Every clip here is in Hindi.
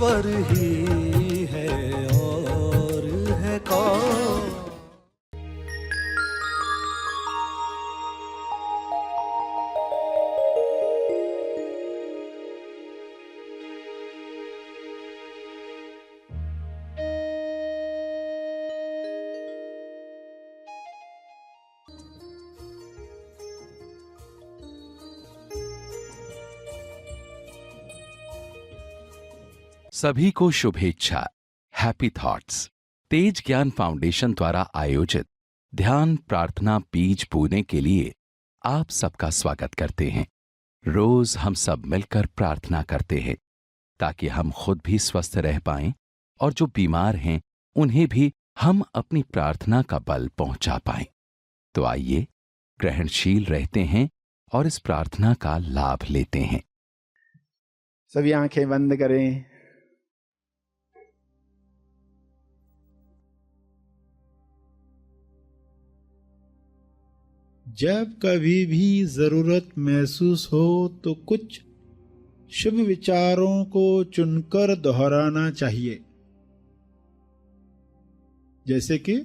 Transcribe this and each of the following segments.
ईश्वर ही है और है कौन। सभी को शुभेच्छा। हैप्पी थॉट्स तेज ज्ञान फाउंडेशन द्वारा आयोजित ध्यान प्रार्थना बीज बोने के लिए आप सबका स्वागत करते हैं। रोज हम सब मिलकर प्रार्थना करते हैं ताकि हम खुद भी स्वस्थ रह पाएं और जो बीमार हैं उन्हें भी हम अपनी प्रार्थना का बल पहुंचा पाएं। तो आइए ग्रहणशील रहते हैं और इस प्रार्थना का लाभ लेते हैं। सभी आंखें बंद करें। जब कभी भी जरूरत महसूस हो तो कुछ शुभ विचारों को चुनकर दोहराना चाहिए, जैसे कि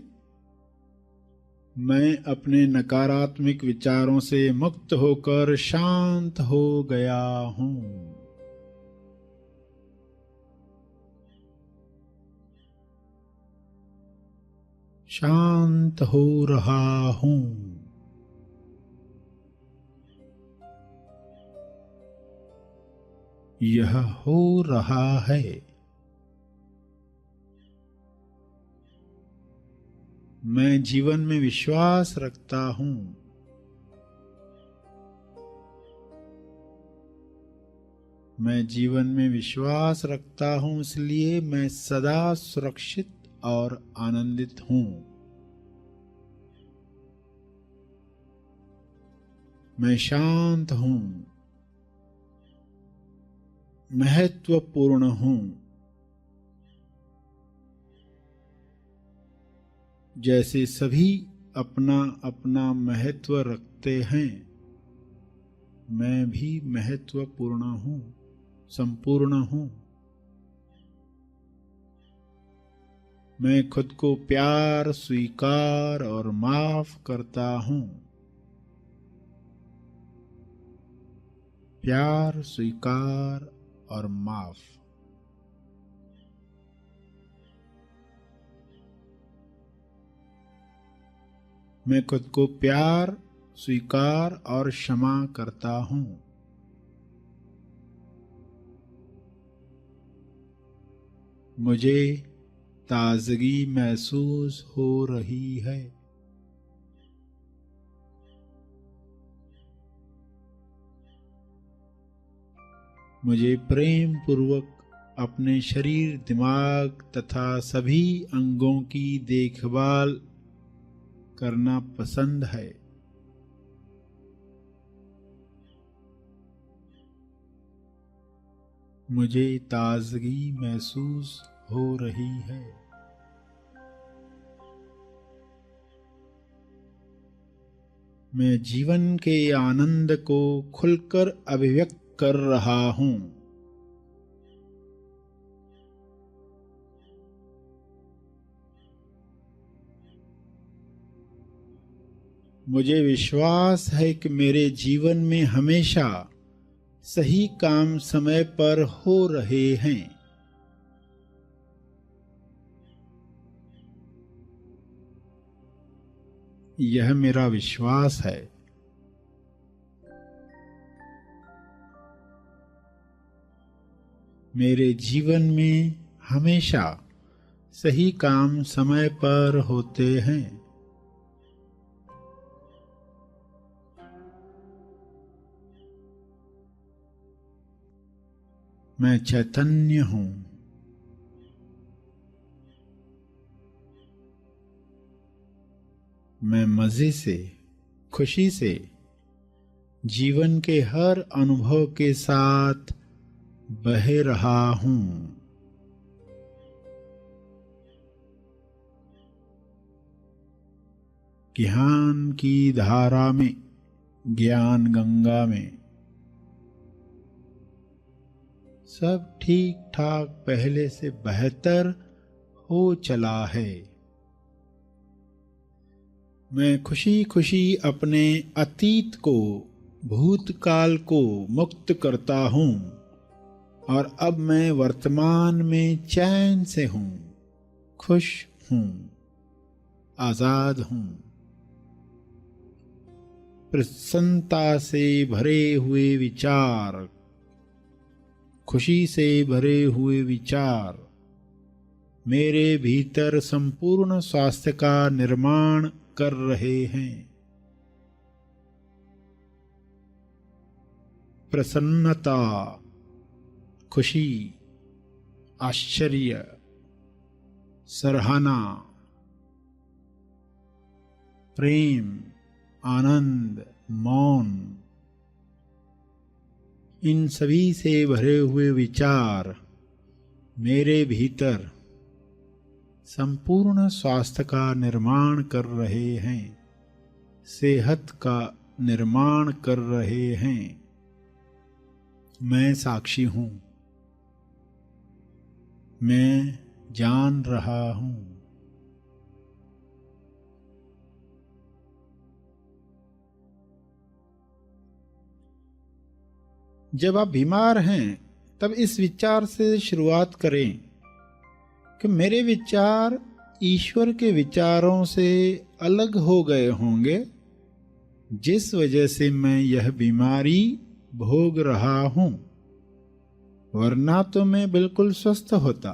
मैं अपने नकारात्मक विचारों से मुक्त होकर शांत हो गया हूं। शांत हो रहा हूं। यह हो रहा है। मैं जीवन में विश्वास रखता हूं। मैं जीवन में विश्वास रखता हूं, इसलिए मैं सदा सुरक्षित और आनंदित हूं। मैं शांत हूं, महत्वपूर्ण हूं। जैसे सभी अपना अपना महत्व रखते हैं, मैं भी महत्वपूर्ण हूं, संपूर्ण हूं। मैं खुद को प्यार, स्वीकार और माफ करता हूं। प्यार, स्वीकार और माफ। मैं खुद को प्यार, स्वीकार और क्षमा करता हूं। मुझे ताजगी महसूस हो रही है। मुझे प्रेम पूर्वक अपने शरीर, दिमाग तथा सभी अंगों की देखभाल करना पसंद है। मुझे ताजगी महसूस हो रही है। मैं जीवन के आनंद को खुलकर अभिव्यक्त कर रहा हूं। मुझे विश्वास है कि मेरे जीवन में हमेशा सही काम समय पर हो रहे हैं। यह मेरा विश्वास है। मेरे जीवन में हमेशा सही काम समय पर होते हैं। मैं चैतन्य हूं। मैं मजे से, खुशी से जीवन के हर अनुभव के साथ बह रहा हूं। ज्ञान की धारा में, ज्ञान गंगा में सब ठीक ठाक पहले से बेहतर हो चला है। मैं खुशी खुशी अपने अतीत को, भूतकाल को मुक्त करता हूँ और अब मैं वर्तमान में चैन से हूँ, खुश हूँ, आजाद हूँ। प्रसन्नता से भरे हुए विचार, खुशी से भरे हुए विचार मेरे भीतर संपूर्ण स्वास्थ्य का निर्माण कर रहे हैं। प्रसन्नता, खुशी, आश्चर्य, सराहना, प्रेम, आनंद, मौन, इन सभी से भरे हुए विचार मेरे भीतर संपूर्ण स्वास्थ्य का निर्माण कर रहे हैं, सेहत का निर्माण कर रहे हैं। मैं साक्षी हूँ, मैं जान रहा हूँ। जब आप बीमार हैं तब इस विचार से शुरुआत करें कि मेरे विचार ईश्वर के विचारों से अलग हो गए होंगे, जिस वजह से मैं यह बीमारी भोग रहा हूं, वरना तो मैं बिल्कुल स्वस्थ होता।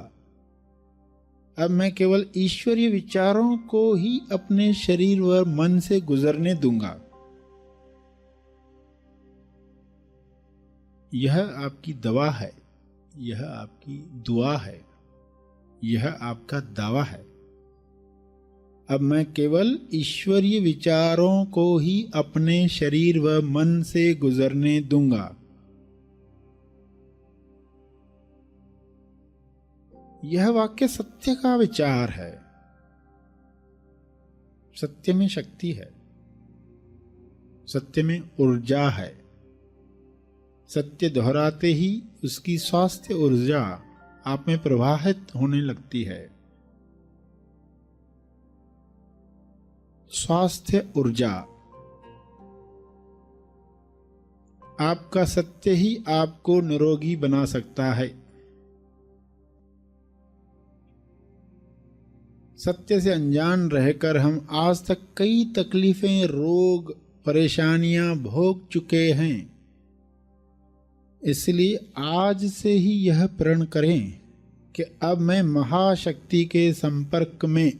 अब मैं केवल ईश्वरीय विचारों को ही अपने शरीर व मन से गुजरने दूंगा। यह आपकी दवा है, यह आपकी दुआ है, यह आपका दावा है। अब मैं केवल ईश्वरीय विचारों को ही अपने शरीर व मन से गुजरने दूंगा। यह वाक्य सत्य का विचार है। सत्य में शक्ति है, सत्य में ऊर्जा है। सत्य दोहराते ही उसकी स्वास्थ्य ऊर्जा आप में प्रवाहित होने लगती है। स्वास्थ्य ऊर्जा, आपका सत्य ही आपको निरोगी बना सकता है। सत्य से अनजान रहकर हम आज तक कई तकलीफें, रोग, परेशानियां भोग चुके हैं। इसलिए आज से ही यह प्रण करें कि अब मैं महाशक्ति के संपर्क में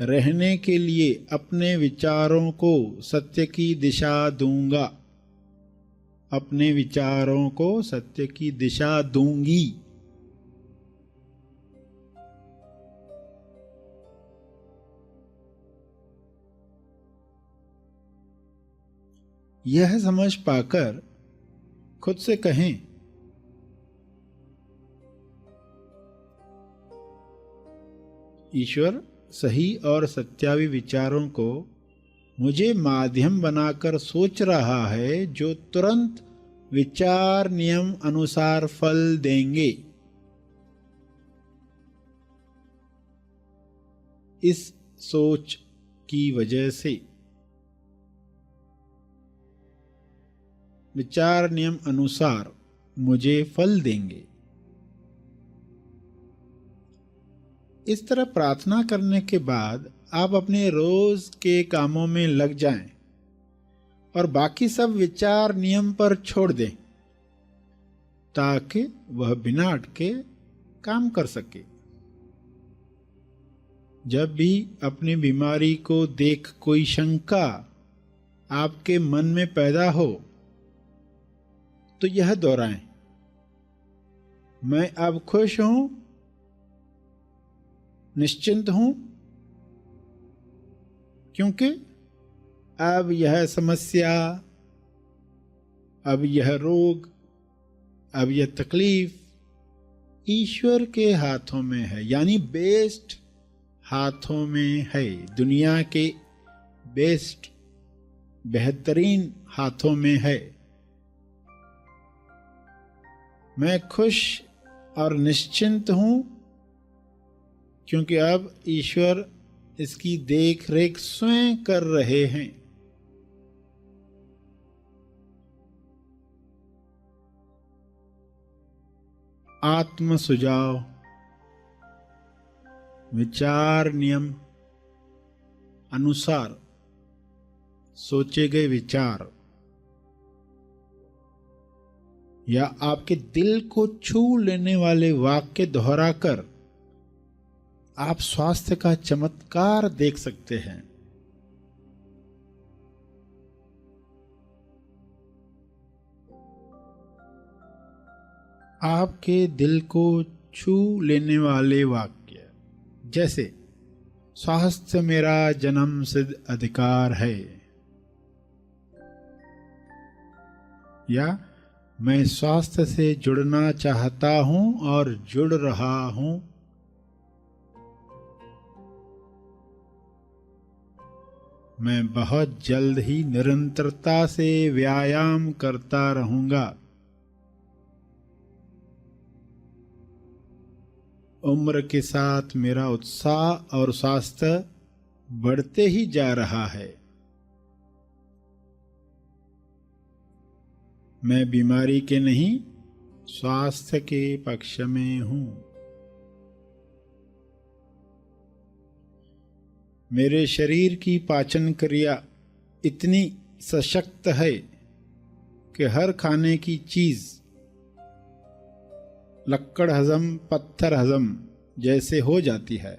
रहने के लिए अपने विचारों को सत्य की दिशा दूंगा, अपने विचारों को सत्य की दिशा दूंगी। यह समझ पाकर खुद से कहें, ईश्वर सही और सत्यावी विचारों को मुझे माध्यम बनाकर सोच रहा है, जो तुरंत विचार नियम अनुसार फल देंगे। इस सोच की वजह से विचार नियम अनुसार मुझे फल देंगे। इस तरह प्रार्थना करने के बाद आप अपने रोज के कामों में लग जाएं और बाकी सब विचार नियम पर छोड़ दें, ताकि वह बिना अटके काम कर सके। जब भी अपनी बीमारी को देख कोई शंका आपके मन में पैदा हो, तो यह दोहराएं, मैं अब खुश हूं, निश्चिंत हूं, क्योंकि अब यह समस्या, अब यह रोग, अब यह तकलीफ ईश्वर के हाथों में है, यानी बेस्ट हाथों में है। दुनिया के बेस्ट, बेहतरीन हाथों में है। मैं खुश और निश्चिंत हूं, क्योंकि अब ईश्वर इसकी देख रेख स्वयं कर रहे हैं। आत्म सुझाव, विचार नियम अनुसार सोचे गए विचार या आपके दिल को छू लेने वाले वाक्य दोहराकर आप स्वास्थ्य का चमत्कार देख सकते हैं। आपके दिल को छू लेने वाले वाक्य जैसे स्वास्थ्य मेरा जन्म सिद्ध अधिकार है, या मैं स्वास्थ्य से जुड़ना चाहता हूं और जुड़ रहा हूं, मैं बहुत जल्द ही निरंतरता से व्यायाम करता रहूंगा, उम्र के साथ मेरा उत्साह और स्वास्थ्य बढ़ते ही जा रहा है, मैं बीमारी के नहीं स्वास्थ्य के पक्ष में हूं, मेरे शरीर की पाचन क्रिया इतनी सशक्त है कि हर खाने की चीज लक्कड़ हजम पत्थर हजम जैसे हो जाती है।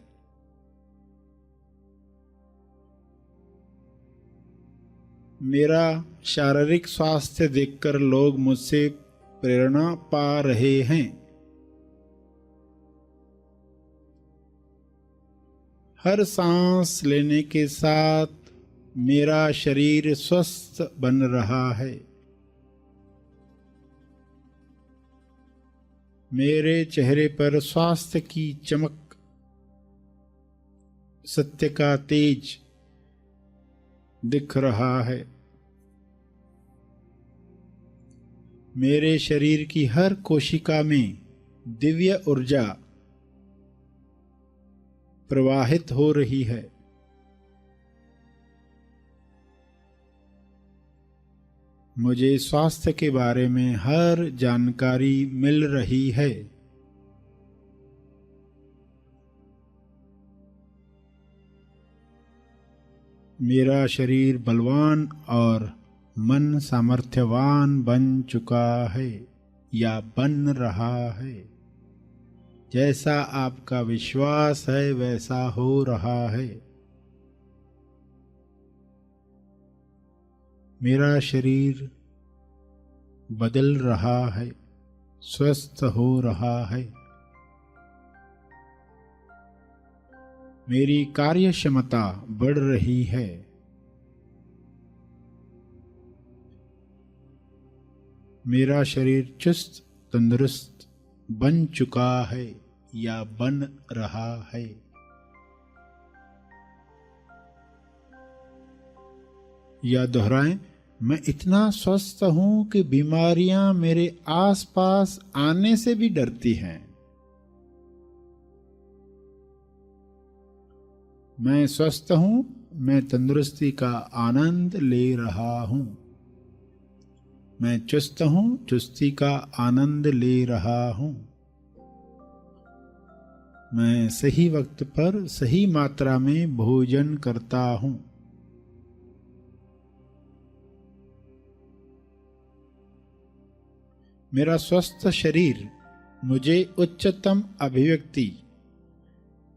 मेरा शारीरिक स्वास्थ्य देखकर लोग मुझसे प्रेरणा पा रहे हैं, हर सांस लेने के साथ मेरा शरीर स्वस्थ बन रहा है, मेरे चेहरे पर स्वास्थ्य की चमक, सत्य का तेज दिख रहा है, मेरे शरीर की हर कोशिका में दिव्य ऊर्जा प्रवाहित हो रही है, मुझे स्वास्थ्य के बारे में हर जानकारी मिल रही है, मेरा शरीर बलवान और मन सामर्थ्यवान बन चुका है या बन रहा है, जैसा आपका विश्वास है वैसा हो रहा है, मेरा शरीर बदल रहा है, स्वस्थ हो रहा है, मेरी कार्य क्षमता बढ़ रही है, मेरा शरीर चुस्त तंदुरुस्त बन चुका है या बन रहा है, या दोहराएं, मैं इतना स्वस्थ हूं कि बीमारियां मेरे आसपास आने से भी डरती हैं, मैं स्वस्थ हूं, मैं तंदुरुस्ती का आनंद ले रहा हूं, मैं चुस्त हूं, चुस्ती का आनंद ले रहा हूं, मैं सही वक्त पर सही मात्रा में भोजन करता हूं, मेरा स्वस्थ शरीर मुझे उच्चतम अभिव्यक्ति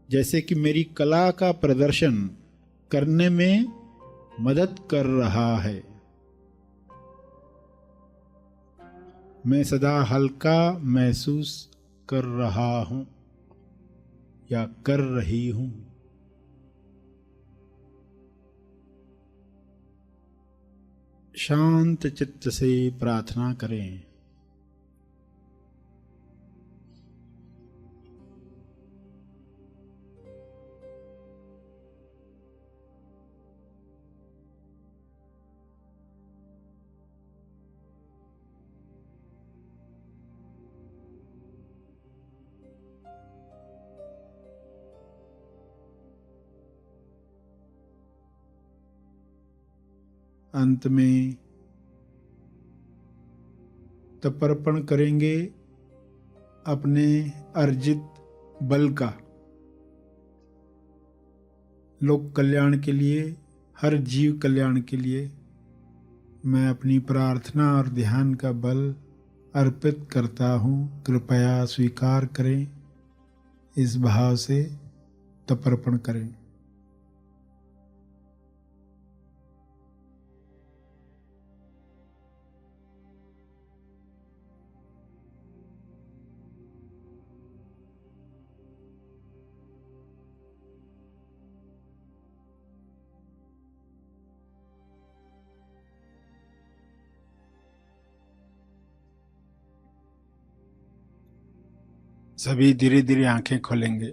जैसे कि मेरी कला का प्रदर्शन करने में मदद कर रहा है, मैं सदा हल्का महसूस कर रहा हूं या कर रही हूं, शांत चित्त से प्रार्थना करें। अंत में तर्पण करेंगे अपने अर्जित बल का, लोक कल्याण के लिए, हर जीव कल्याण के लिए मैं अपनी प्रार्थना और ध्यान का बल अर्पित करता हूँ, कृपया स्वीकार करें। इस भाव से तर्पण करें। सभी धीरे धीरे आंखें खोलेंगे।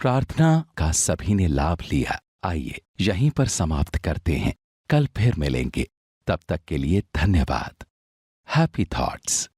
प्रार्थना का सभी ने लाभ लिया। आइए यहीं पर समाप्त करते हैं। कल फिर मिलेंगे। तब तक के लिए धन्यवाद। Happy thoughts.